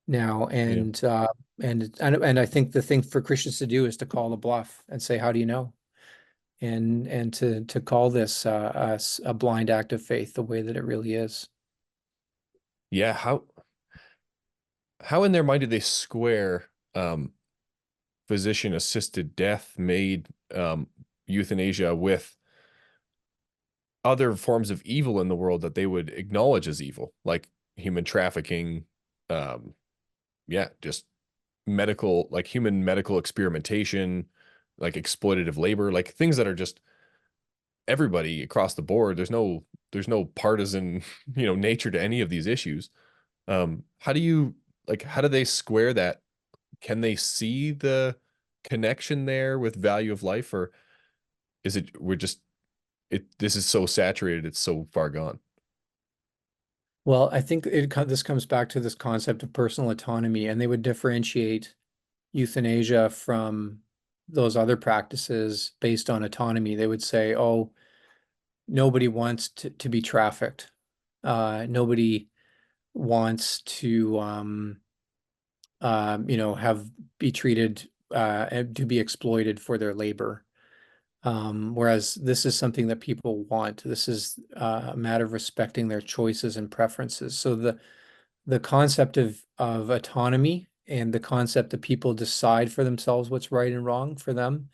now,
Yeah.
and I think the thing for Christians to do is to call the bluff and say, "How do you know?" And to call this a blind act of faith the way that it really is.
Yeah. How in their mind do they square physician assisted death, MAID, euthanasia with other forms of evil in the world that they would acknowledge as evil, like human trafficking, um, yeah, just medical, like human medical experimentation, like exploitative labor, like things that are just everybody across the board. There's no partisan, nature to any of these issues. How do you how do they square that? Can they see the connection there with value of life, or is it we're just this is so saturated, it's so far gone?
Well, I think this comes back to this concept of personal autonomy, and they would differentiate euthanasia from those other practices based on autonomy. They would say, oh, nobody wants to be trafficked. Nobody wants to have be treated and to be exploited for their labor. Whereas this is something that people want. This is a matter of respecting their choices and preferences. So the concept of autonomy and the concept that people decide for themselves what's right and wrong for them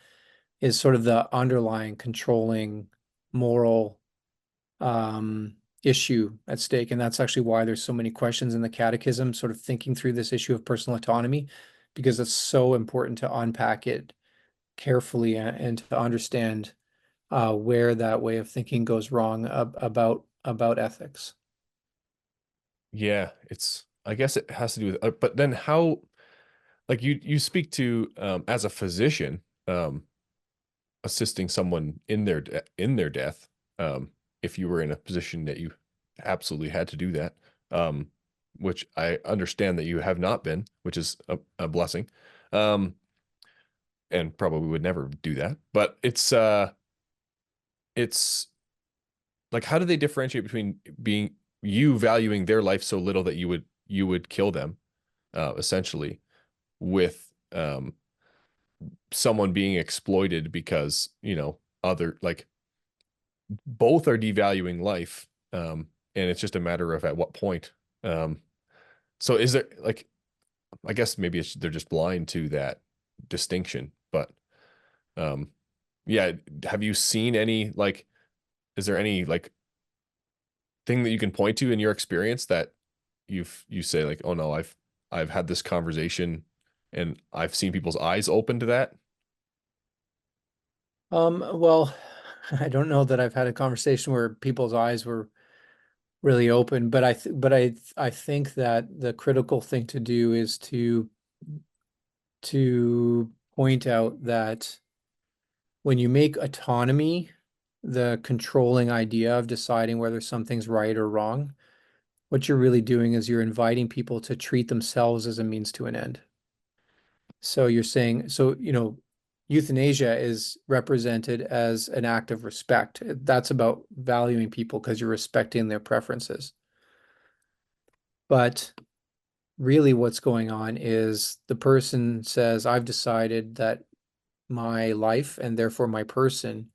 is sort of the underlying controlling moral issue at stake. And that's actually why there's so many questions in the Catechism, sort of thinking through this issue of personal autonomy, because it's so important to unpack it carefully and to understand where that way of thinking goes wrong about ethics.
Yeah, I guess it has to do with, but then how, like you speak to as a physician, assisting someone in in their death, if you were in a position that you absolutely had to do that, um, which I understand that you have not been, which is a blessing, um, and probably would never do that. But it's like, how do they differentiate between being you valuing their life so little that you would kill them, essentially, with someone being exploited because other, like, both are devaluing life, and it's just a matter of at what point. Um, so is there, like, I guess maybe they're just blind to that distinction, but um, yeah, have you seen any, like, is there any, like, thing that you can point to in your experience that you say, like, oh no, I've had this conversation and I've seen people's eyes open to that?
Well, I don't know that I've had a conversation where people's eyes were really open, but I think that the critical thing to do is to point out that when you make autonomy the controlling idea of deciding whether something's right or wrong, what you're really doing is you're inviting people to treat themselves as a means to an end. So you're saying, so, euthanasia is represented as an act of respect. That's about valuing people because you're respecting their preferences. But really what's going on is the person says, I've decided that my life and therefore my person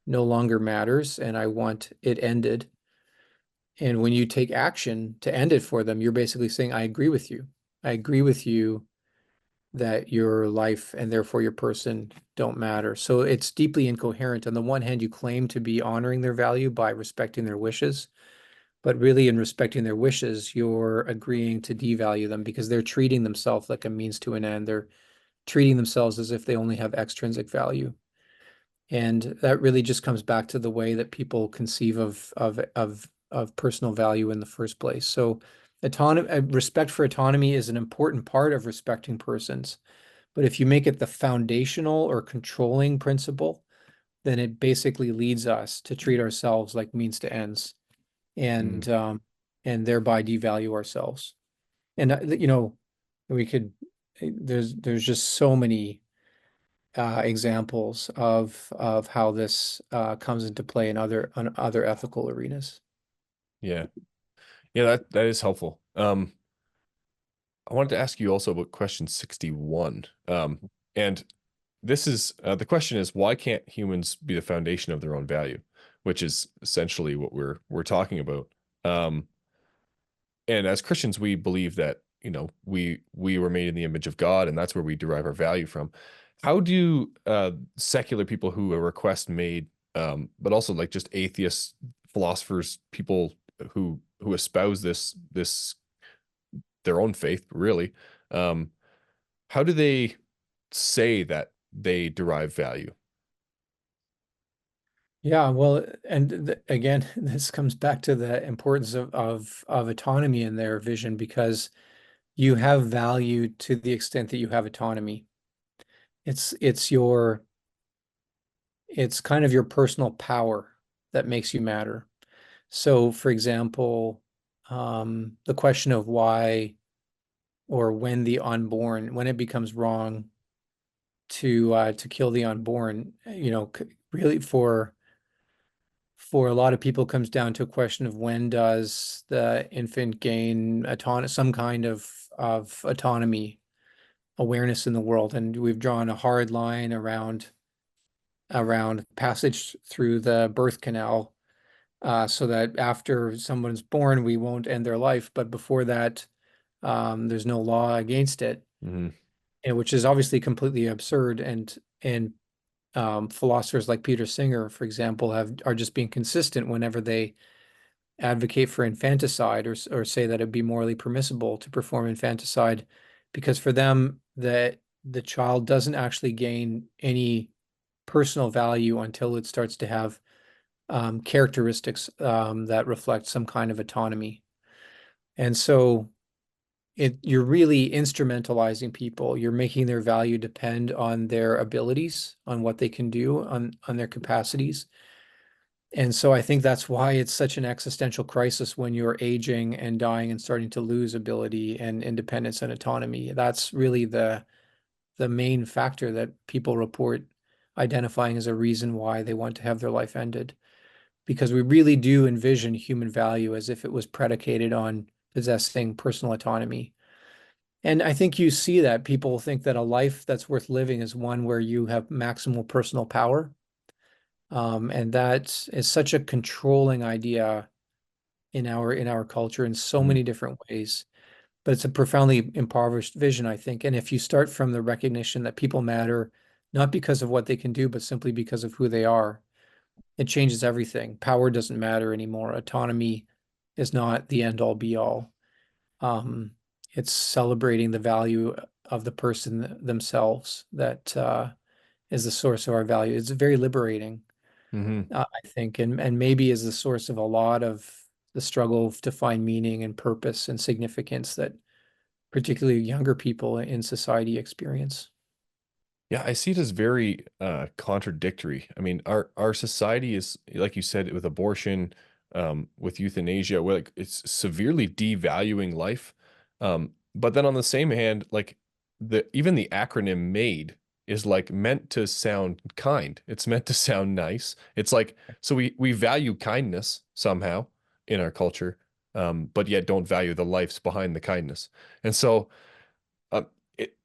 no longer matters and I want it ended. And when you take action to end it for them, you're basically saying, I agree with you. I agree with you that your life and therefore your person don't matter. So it's deeply incoherent. On the one hand, you claim to be honoring their value by respecting their wishes, but really in respecting their wishes, you're agreeing to devalue them because they're treating themselves like a means to an end. They're treating themselves as if they only have extrinsic value. And that really just comes back to the way that people conceive of personal value in the first place. So autonomy, respect for autonomy is an important part of respecting persons. But if you make it the foundational or controlling principle, then it basically leads us to treat ourselves like means to ends
Mm,
and thereby devalue ourselves. And we could there's just so many examples of how this comes into play in other ethical arenas.
yeah. Yeah, that is helpful. I wanted to ask you also about question 61. And this is the question is why can't humans be the foundation of their own value, which is essentially what we're talking about. Um, and as Christians, we believe that, we were made in the image of God, and that's where we derive our value from. How do secular people who request MAID, but also like just atheists, philosophers, people who espouse this their own faith, really, um, how do they say that they derive value?
Yeah, well, and again, this comes back to the importance of autonomy in their vision because you have value to the extent that you have autonomy. It's your it's kind of your personal power that makes you matter. So, for example, the question of why or when the unborn, when it becomes wrong to kill the unborn, really for a lot of people comes down to a question of when does the infant gain some kind of autonomy awareness in the world, and we've drawn a hard line around passage through the birth canal, so that after someone's born, we won't end their life, but before that, there's no law against it,
Hmm.
and which is obviously completely absurd. And philosophers like Peter Singer, for example, are just being consistent whenever they advocate for infanticide or say that it'd be morally permissible to perform infanticide, because for them the child doesn't actually gain any personal value until it starts to have characteristics that reflect some kind of autonomy. And so you're really instrumentalizing people. You're making their value depend on their abilities, on what they can do, on their capacities. And so I think that's why it's such an existential crisis when you're aging and dying and starting to lose ability and independence and autonomy. That's really the main factor that people report identifying as a reason why they want to have their life ended. Because we really do envision human value as if it was predicated on possessing personal autonomy. And I think you see that people think that a life that's worth living is one where you have maximal personal power. And that is such a controlling idea in our culture in so
Hmm.
many different ways. But it's a profoundly impoverished vision, I think. And if you start from the recognition that people matter not because of what they can do, but simply because of who they are, it changes everything. Power doesn't matter anymore. Autonomy is not the end all be all. Um, it's celebrating the value of the person themselves that is the source of our value. It's very liberating,
Hmm.
I think, and maybe is the source of a lot of the struggle to find meaning and purpose and significance that particularly younger people in society experience.
Yeah, I see it as very contradictory. I mean, our society is, like you said, with abortion, with euthanasia, where like it's severely devaluing life. But then on the same hand, like the even the acronym MAID is like meant to sound kind. It's meant to sound nice. It's like so we value kindness somehow in our culture, but yet don't value the lives behind the kindness. And so um, it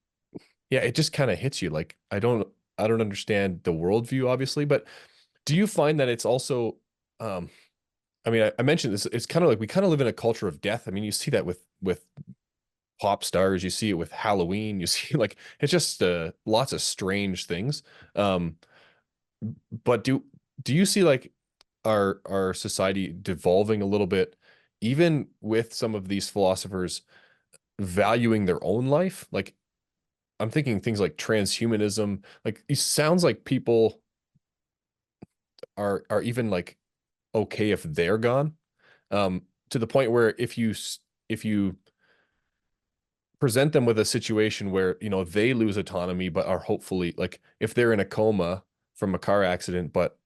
yeah, it just kind of hits you. Like I don't understand the worldview, obviously, but do you find that it's also um I mean, I mentioned this, it's kind of like we kind of live in a culture of death. I mean, you see that with pop stars, you see it with Halloween, you see like it's just lots of strange things. Um, but do you see like our society devolving a little bit, even with some of these philosophers valuing their own life? Like I'm thinking things like transhumanism. Like it sounds like people. are even like okay if they're gone. To the point where if you present them with a situation where, they lose autonomy, but are hopefully like if they're in a coma from a car accident, but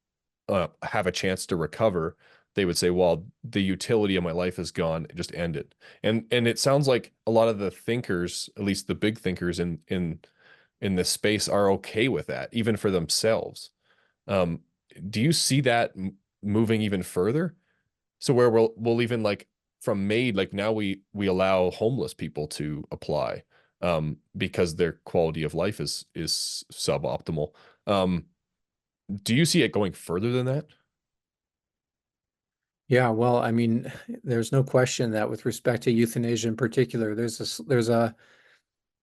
have a chance to recover, they would say, well, the utility of my life is gone, just end it. And it sounds like a lot of the thinkers, at least the big thinkers in this space, are okay with that, even for themselves. Um, do you see that moving even further? So where we'll even like from MAID, like now we allow homeless people to apply because their quality of life is suboptimal. Um, do you see it going further than that?
Yeah, well, I mean, there's no question that with respect to euthanasia in particular, there's a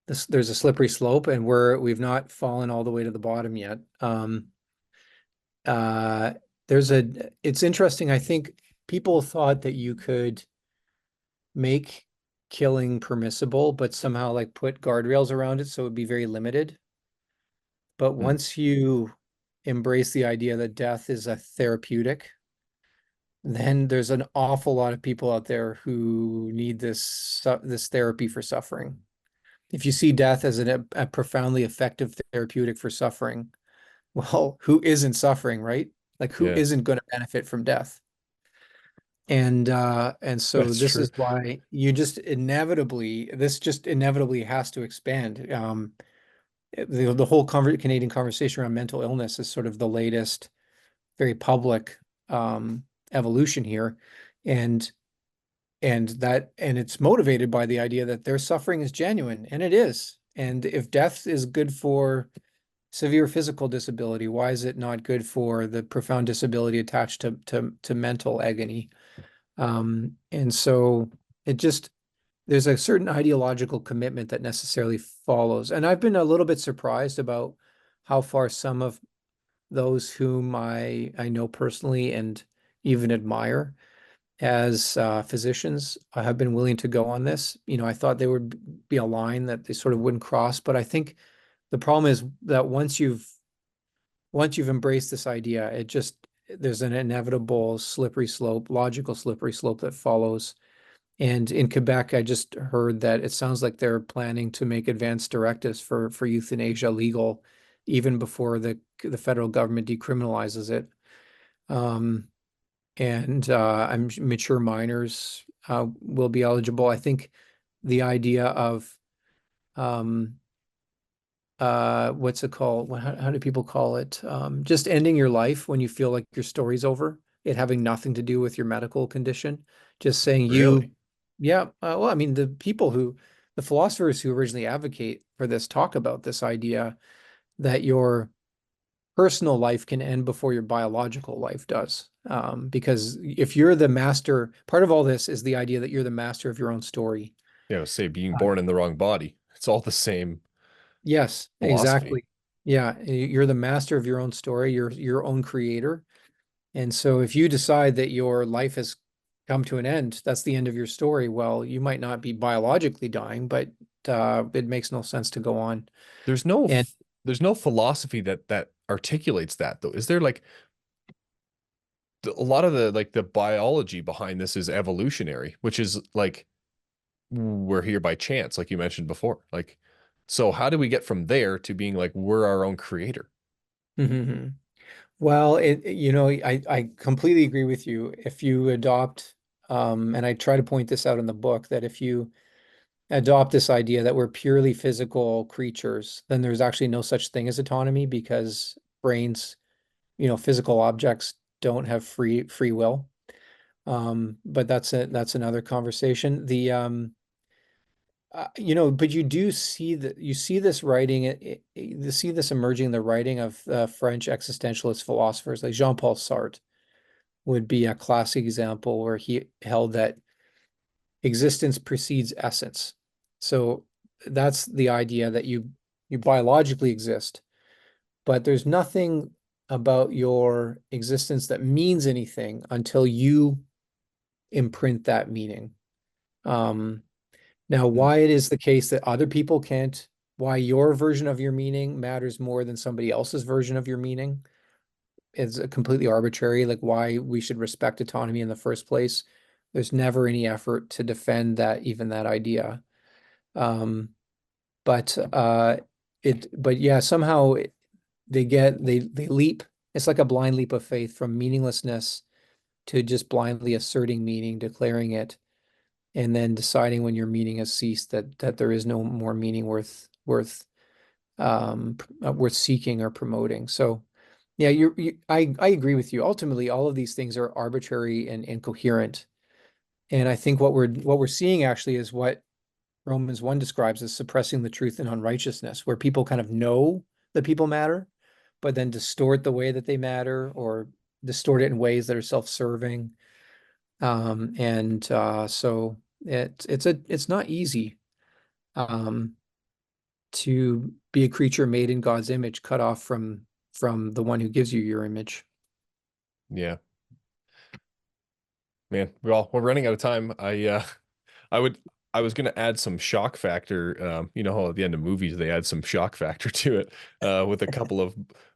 slippery slope, and we've not fallen all the way to the bottom yet. Uh, it's interesting. I think people thought that you could make killing permissible, but somehow like put guardrails around it so it would be very limited. But
Hmm.
once you embrace the idea that death is a therapeutic, then there's an awful lot of people out there who need this therapy for suffering. If you see death as a profoundly effective therapeutic for suffering, well, who isn't suffering, right? Like who
Yeah,
isn't going to benefit from death? And so
that's
this
true.
is why this just inevitably has to expand. The whole Canadian conversation around mental illness is sort of the latest, very public um, evolution here, and and it's motivated by the idea that their suffering is genuine, and it is. And if death is good for severe physical disability, why is it not good for the profound disability attached to mental agony? And so it just there's a certain ideological commitment that necessarily follows. And I've been a little bit surprised about how far some of those whom I know personally and even admire as physicians have been willing to go on this. I thought there would be a line that they sort of wouldn't cross, but I think the problem is that once you've embraced this idea, there's an inevitable slippery slope, logical slippery slope that follows. And in Quebec, I just heard that it sounds like they're planning to make advanced directives for euthanasia legal even before the federal government decriminalizes it. Um, and I'm mature minors will be eligible. I think the idea of um, what's it called? How do people call it? Just ending your life when you feel like your story's over, it having nothing to do with your medical condition. Just saying
Really?
yeah. Well, I mean, the philosophers who originally advocate for this talk about this idea that your personal life can end before your biological life does. Because if you're the master, part of all this is the idea that you're the master of your own story.
Say being
Uh,
born in the wrong body. It's all the same
Yes,
philosophy.
exactly. Yeah, you're the master of your own story. You're your own creator. And so if you decide that your life has come to an end, that's the end of your story. Well, you might not be biologically dying, but it makes no sense to go on.
There's no
And
there's no philosophy that articulates that though. Is there like a lot of the biology behind this is evolutionary, which is like we're here by chance, like you mentioned before. Like, so how do we get from there to being like we're our own creator?
Mhm. Well, I completely agree with you. If you adopt, and I try to point this out in the book, that if you adopt this idea that we're purely physical creatures, then there's actually no such thing as autonomy because brains, physical objects don't have free will. But that's another conversation. But you see this writing, you see this emerging in the writing of French existentialist philosophers like Jean-Paul Sartre would be a classic example where he held that existence precedes essence. So that's the idea that you biologically exist, but there's nothing about your existence that means anything until you imprint that meaning. Um, Now,
Mm.
why it is the case that other people can't, why your version of your meaning matters more than somebody else's version of your meaning, is completely arbitrary, like why we should respect autonomy in the first place. There's never any effort to defend that, even that idea. Um, but but yeah, somehow they leap. It's like a blind leap of faith from meaninglessness to just blindly asserting meaning, declaring it, and then deciding when your meaning has ceased that there is no more meaning worth seeking or promoting. So yeah, I agree with you. Ultimately, all of these things are arbitrary and incoherent. And I think what we're seeing actually is what Romans 1 describes as suppressing the truth and unrighteousness, where people kind of know that people matter, but then distort the way that they matter or distort it in ways that are self-serving. And so it's not easy um, to be a creature made in God's image, cut off from the one who gives you your image.
Yeah, man. Well, we're running out of time. I would I was gonna add some shock factor. You know how at the end of movies they add some shock factor to it with a couple of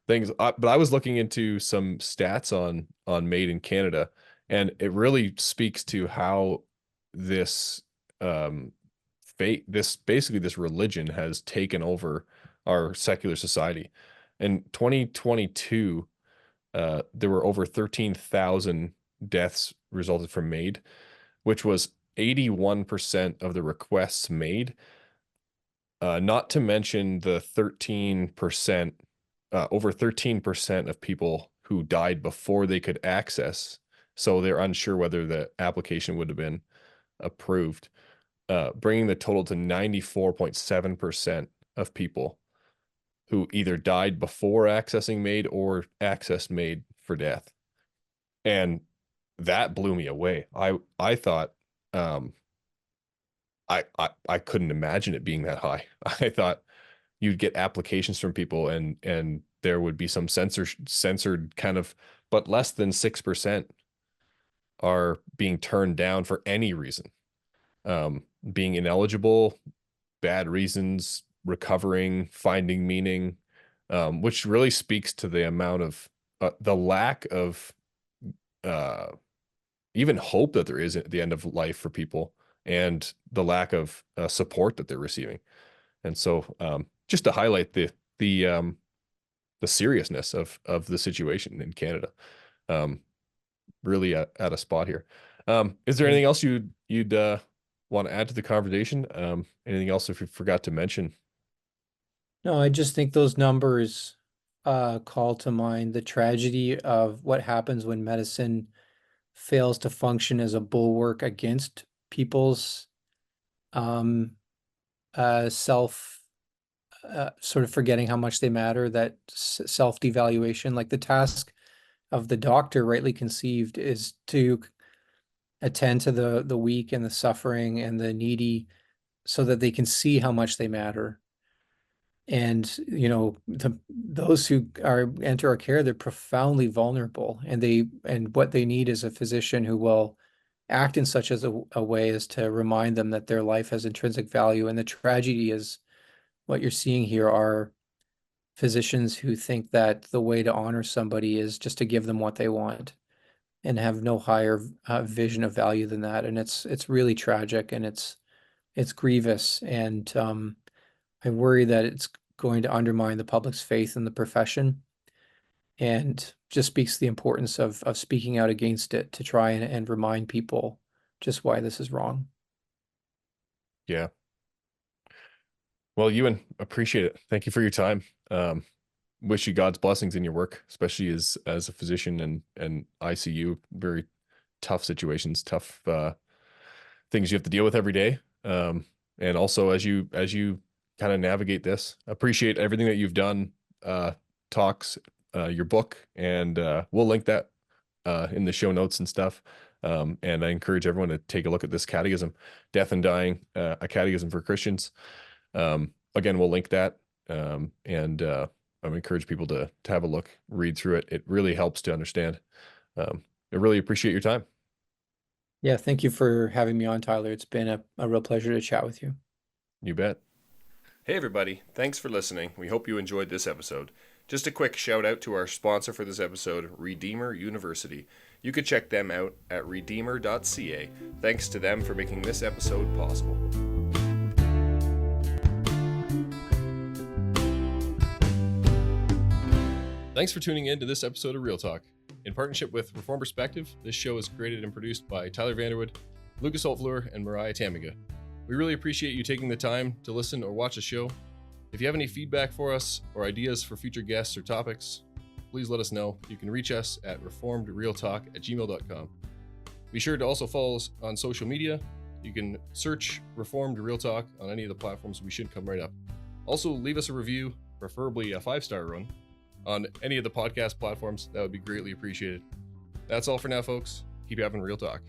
things. But I was looking into some stats on MAID in Canada, and it really speaks to how this this basically this religion has taken over our secular society. In 2022, there were over 13,000 deaths resulted from MAID, which was 81% of the requests made. Not to mention the 13%, over 13% of people who died before they could access. So they're unsure whether the application would have been approved, bringing the total to 94.7% of people who either died before accessing MAID or accessed MAID for death. And that blew me away. I thought um, I couldn't imagine it being that high. I thought you'd get applications from people and there would be some censored kind of, but less than 6% are being turned down for any reason. Being ineligible, bad reasons, recovering, finding meaning, which really speaks to the amount of the lack of uh, even hope that there is at the end of life for people and the lack of support that they're receiving. And so, just to highlight the the seriousness of the situation in Canada, um, really at a spot here. Is there
Yeah.
anything else you'd want to add to the conversation? Anything else if you forgot to mention?
No, I just think those numbers call to mind the tragedy of what happens when medicine fails to function as a bulwark against people's um, self sort of forgetting how much they matter, that self-devaluation. Like the task of the doctor, rightly conceived, is to attend to the weak and the suffering and the needy so that they can see how much they matter. And those who are enter our care, they're profoundly vulnerable, and what they need is a physician who will act in such as a way as to remind them that their life has intrinsic value. And the tragedy is what you're seeing here are physicians who think that the way to honor somebody is just to give them what they want and have no higher vision of value than that. And it's really tragic, and it's grievous. And I worry that it's going to undermine the public's faith in the profession, and just speaks to the importance of speaking out against it to try and remind people just why this is wrong.
Yeah. Well, Ewan, appreciate it. Thank you for your time. Wish you God's blessings in your work, especially as a physician and ICU. Very tough situations, tough things you have to deal with every day. And also as you kind of navigate this, appreciate everything that you've done, uh, talks, your book, and we'll link that in the show notes and stuff. And I encourage everyone to take a look at this catechism, Death and Dying, a catechism for Christians. Again, we'll link that. And I encourage people to have a look, read through it. It really helps to understand. I really appreciate your time.
Yeah, thank you for having me on, Tyler. It's been a real pleasure to chat with you.
You bet. Hey, everybody. Thanks for listening. We hope you enjoyed this episode. Just a quick shout out to our sponsor for this episode, Redeemer University. You could check them out at redeemer.ca. Thanks to them for making this episode possible. Thanks for tuning in to this episode of Real Talk. In partnership with Reform Perspective, this show is created and produced by Tyler Vanderwood, Lucas Holtvloer, and Mariah Tamiga. We really appreciate you taking the time to listen or watch the show. If you have any feedback for us or ideas for future guests or topics, please let us know. You can reach us at reformedrealtalk@gmail.com. Be sure to also follow us on social media. You can search Reformed Real Talk on any of the platforms. We should come right up. Also, leave us a review, preferably a 5-star one, on any of the podcast platforms. That would be greatly appreciated. That's all for now, folks. Keep having real talk.